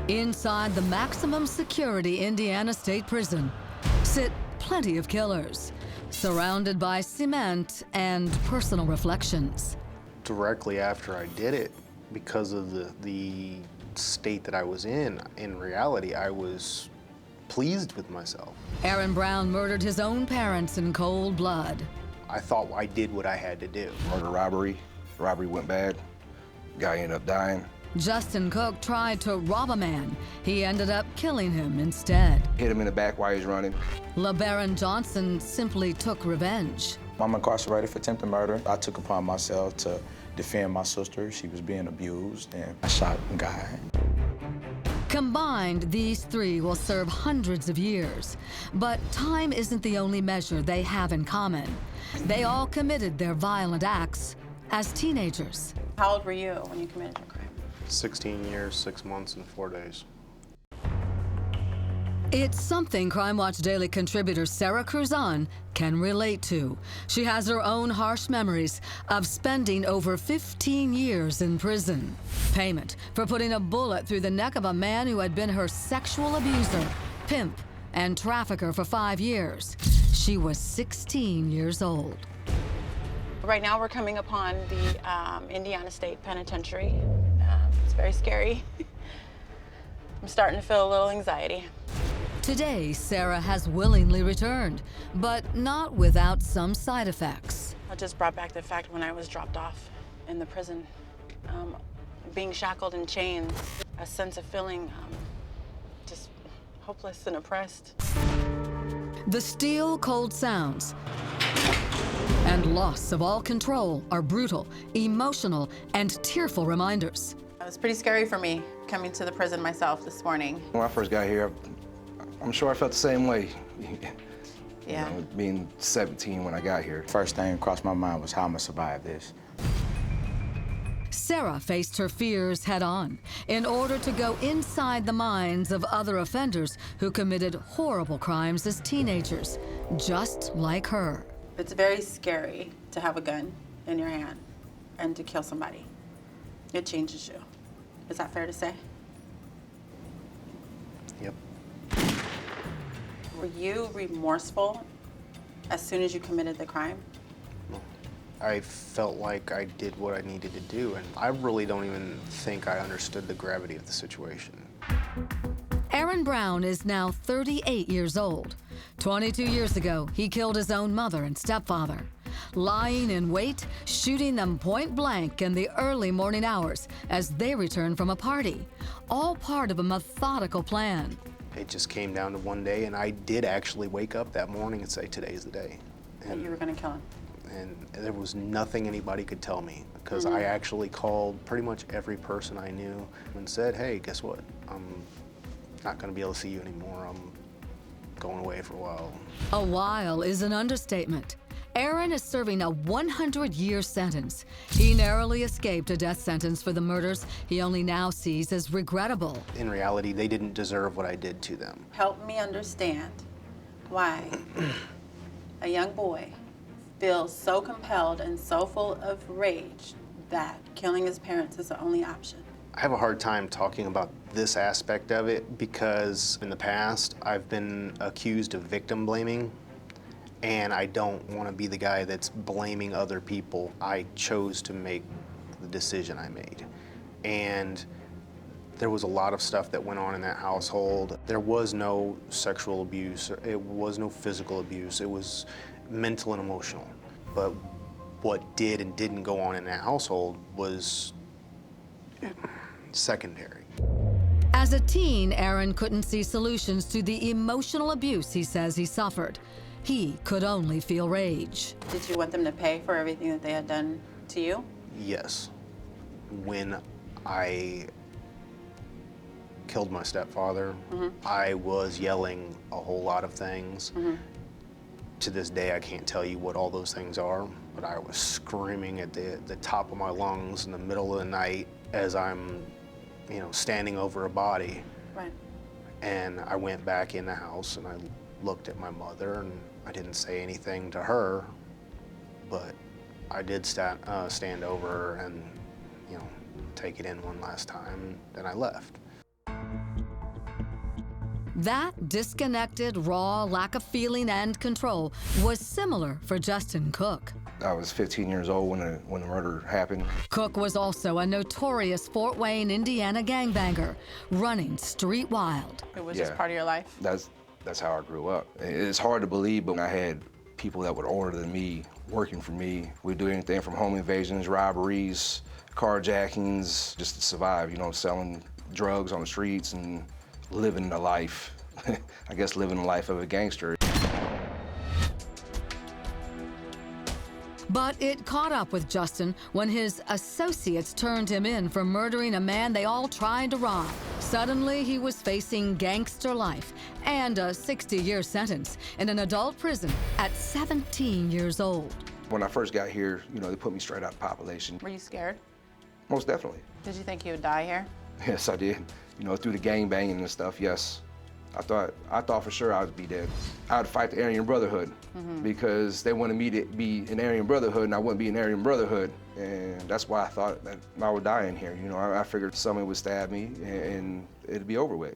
Inside the maximum security Indiana State Prison sit plenty of killers, surrounded by cement and personal reflections. Directly after I did it, because of the state that I was in reality, I was pleased with myself. Aaron Brown murdered his own parents in cold blood. I thought I did what I had to do. Murder, robbery. Robbery went bad. Guy ended up dying. Justin Cook tried to rob a man. He ended up killing him instead. Hit him in the back while he's running. LeBaron Johnson simply took revenge. I'm incarcerated for attempted murder. I took upon myself to defend my sister. She was being abused, and I shot a guy. Combined, these three will serve hundreds of years. But time isn't the only measure they have in common. They all committed their violent acts as teenagers. How old were you when you committed your crime? 16 years, 6 months, and 4 days. It's something Crime Watch Daily contributor Sara Kruzan can relate to. She has her own harsh memories of spending over 15 years in prison. Payment for putting a bullet through the neck of a man who had been her sexual abuser, pimp, and trafficker for 5 years. She was 16 years old. Right now we're coming upon the Indiana State Penitentiary. It's very scary. I'm starting to feel a little anxiety. Today, Sara has willingly returned, but not without some side effects. I just brought back the fact when I was dropped off in the prison, being shackled in chains, a sense of feeling just hopeless and oppressed. The steel cold sounds and loss of all control are brutal, emotional, and tearful reminders. It was pretty scary for me coming to the prison myself this morning. When I first got here, I'm sure I felt the same way. Yeah. You know, being 17 when I got here. First thing crossed my mind was how I'm gonna survive this. Sara faced her fears head on in order to go inside the minds of other offenders who committed horrible crimes as teenagers, just like her. It's very scary to have a gun in your hand and to kill somebody. It changes you. Is that fair to say? Yep. Were you remorseful as soon as you committed the crime? I felt like I did what I needed to do, and I really don't even think I understood the gravity of the situation. Aaron Brown is now 38 years old. 22 years ago, he killed his own mother and stepfather, lying in wait, shooting them point blank in the early morning hours as they returned from a party, all part of a methodical plan. It just came down to one day, and I did actually wake up that morning and say, today's the day. That you were gonna kill him? And there was nothing anybody could tell me, because I actually called pretty much every person I knew and said, hey, guess what? I'm not gonna be able to see you anymore. I'm going away for a while. A while is an understatement. Aaron is serving a 100-year sentence. He narrowly escaped a death sentence for the murders he only now sees as regrettable. In reality, they didn't deserve what I did to them. Help me understand why a young boy feels so compelled and so full of rage that killing his parents is the only option. I have a hard time talking about this aspect of it because in the past, I've been accused of victim blaming, and I don't want to be the guy that's blaming other people. I chose to make the decision I made. And there was a lot of stuff that went on in that household. There was no sexual abuse. It was no physical abuse. It was mental and emotional. But what did and didn't go on in that household was secondary. As a teen, Aaron couldn't see solutions to the emotional abuse he says he suffered. He could only feel rage. Did you want them to pay for everything that they had done to you? Yes. When I killed my stepfather, I was yelling a whole lot of things. To this day, I can't tell you what all those things are, but I was screaming at the top of my lungs in the middle of the night as I'm, standing over a body. Right. And I went back in the house and I looked at my mother, and I didn't say anything to her, but I did stand over her and, take it in one last time, and then I left. That disconnected, raw lack of feeling and control was similar for Justin Cook. I was 15 years old when the murder happened. Cook was also a notorious Fort Wayne, Indiana gangbanger, running street wild. It was just part of your life? That's how I grew up. It's hard to believe, but I had people that were older than me working for me. We'd do anything from home invasions, robberies, carjackings, just to survive, you know, selling drugs on the streets and living the life. I guess living the life of a gangster. But it caught up with Justin when his associates turned him in for murdering a man they all tried to rob. Suddenly, he was facing gangster life and a 60-year sentence in an adult prison at 17 years old. When I first got here, you know, they put me straight out of population. Were you scared? Most definitely. Did you think you would die here? Yes, I did. You know, through the gang banging and stuff, yes. I thought for sure I would be dead. I'd fight the Aryan Brotherhood because they wanted me to be an Aryan Brotherhood and I wouldn't be an Aryan Brotherhood. And that's why I thought that I would die in here. You know, I figured someone would stab me and it'd be over with.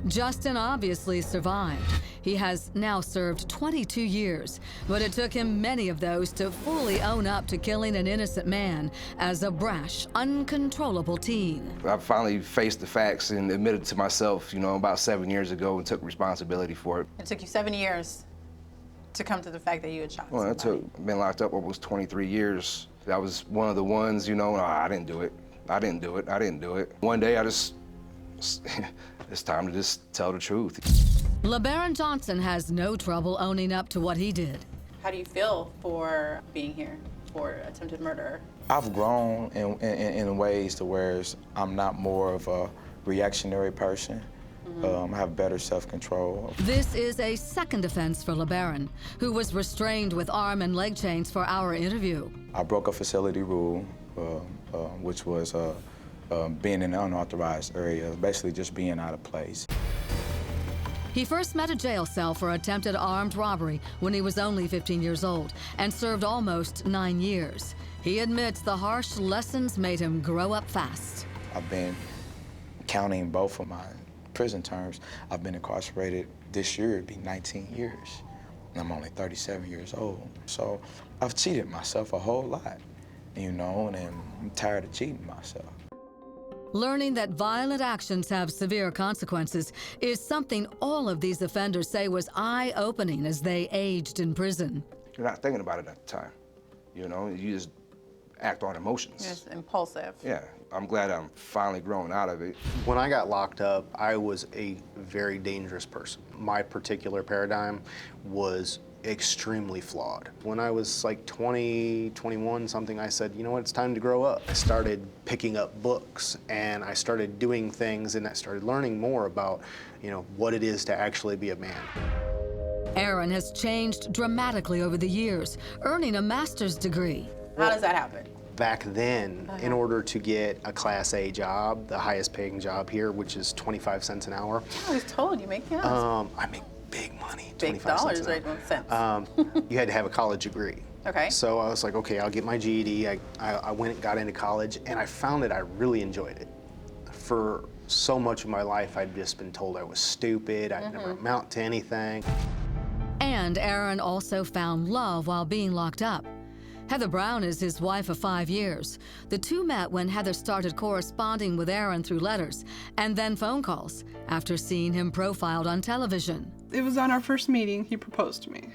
Justin obviously survived. He has now served 22 years, but it took him many of those to fully own up to killing an innocent man as a brash, uncontrollable teen. I finally faced the facts and admitted to myself, you know, about 7 years ago and took responsibility for it. It took you 7 years to come to the fact that you had shot Well, somebody. been locked up almost 23 years. That was one of the ones, you know, I didn't do it. I didn't do it. I didn't do it. One day I just, it's time to just tell the truth. LeBaron Johnson has no trouble owning up to what he did. How do you feel for being here for attempted murder? I've grown in ways to where I'm not more of a reactionary person. I have better self-control. This is a second offense for LeBaron, who was restrained with arm and leg chains for our interview. I broke a facility rule, which was being in an unauthorized area, basically just being out of place. He first met a jail cell for attempted armed robbery when he was only 15 years old and served almost 9 years. He admits the harsh lessons made him grow up fast. I've been counting both of my prison terms. I've been incarcerated this year, it'd be 19 years. And I'm only 37 years old. So I've cheated myself a whole lot, you know, and I'm tired of cheating myself. Learning that violent actions have severe consequences is something all of these offenders say was eye-opening as they aged in prison. You're not thinking about it at the time. You know, you just act on emotions. It's impulsive. Yeah, I'm glad I'm finally growing out of it. When I got locked up, I was a very dangerous person. My particular paradigm was extremely flawed. When I was like 20, 21 something, I said, you know what, it's time to grow up. I started picking up books and I started doing things and I started learning more about, you know, what it is to actually be a man. Aaron has changed dramatically over the years, earning a master's degree. How does that happen? Back then, in order to get a Class A job, the highest paying job here, which is 25 cents an hour. I was told you make yes. I make big money, Big 25 dollars, cents right? an Cents. hour. You had to have a college degree. Okay. So I was like, okay, I'll get my GED. I went and got into college, and I found that I really enjoyed it. For so much of my life, I'd just been told I was stupid, I'd never amount to anything. And Aaron also found love while being locked up. Heather Brown is his wife of 5 years. The two met when Heather started corresponding with Aaron through letters and then phone calls after seeing him profiled on television. It was on our first meeting he proposed to me.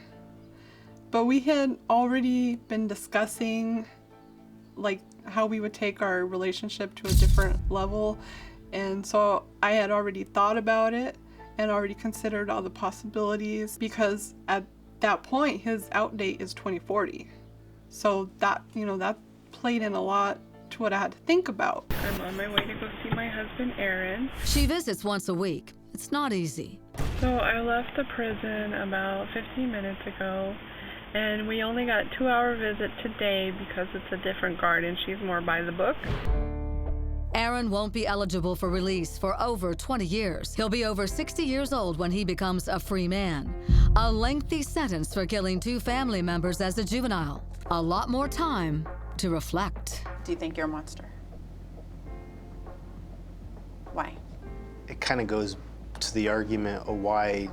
But we had already been discussing like how we would take our relationship to a different level. And so I had already thought about it and already considered all the possibilities because at that point his out date is 2040. So that, you know, that played in a lot to what I had to think about. I'm on my way to go see my husband, Aaron. She visits once a week. It's not easy. So I left the prison about 15 minutes ago, and we only got 2-hour visit today because it's a different guard and she's more by the book. Aaron won't be eligible for release for over 20 years. He'll be over 60 years old when he becomes a free man. A lengthy sentence for killing 2 family members as a juvenile. A lot more time to reflect. Do you think you're a monster? Why? It kind of goes to the argument of why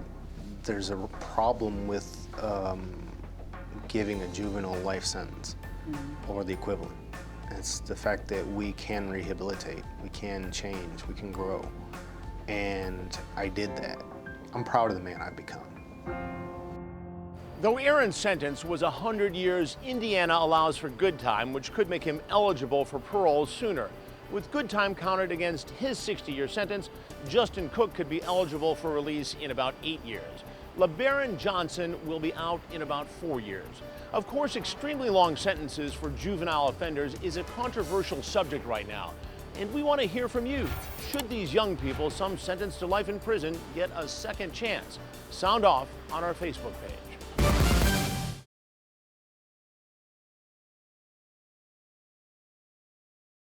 there's a problem with giving a juvenile life sentence or the equivalent. It's the fact that we can rehabilitate, we can change, we can grow. And I did that. I'm proud of the man I've become. Though Aaron's sentence was 100 years, Indiana allows for good time, which could make him eligible for parole sooner. With good time counted against his 60-year sentence, Justin Cook could be eligible for release in about 8 years. LeBaron Johnson will be out in about 4 years. Of course, extremely long sentences for juvenile offenders is a controversial subject right now. And we want to hear from you. Should these young people, some sentenced to life in prison, get a second chance? Sound off on our Facebook page.